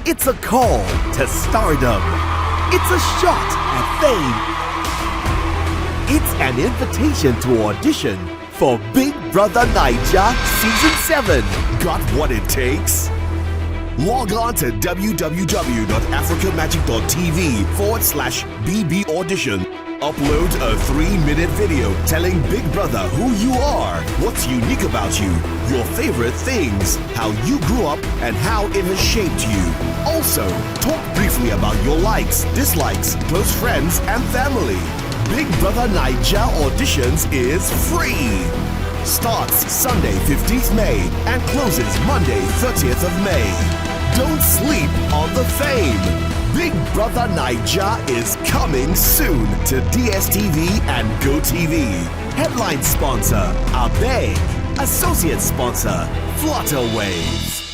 It's a call to stardom. It's a shot at fame. It's an invitation to audition for Big Brother Naija Season 7. Got what it takes? Log on to www.africamagic.tv/BBAudition. Upload a 3-minute video telling Big Brother who you are, what's unique about you, your favorite things, how you grew up, and how it has shaped you. Also, talk briefly about your likes, dislikes, close friends, and family. Big Brother Naija auditions is free. Starts Sunday 15th May and closes Monday 30th of May. Don't sleep on the fame. Big Brother Naija is coming soon to DSTV and GoTV. Headline sponsor, Abeg. Associate sponsor, Flutterwave.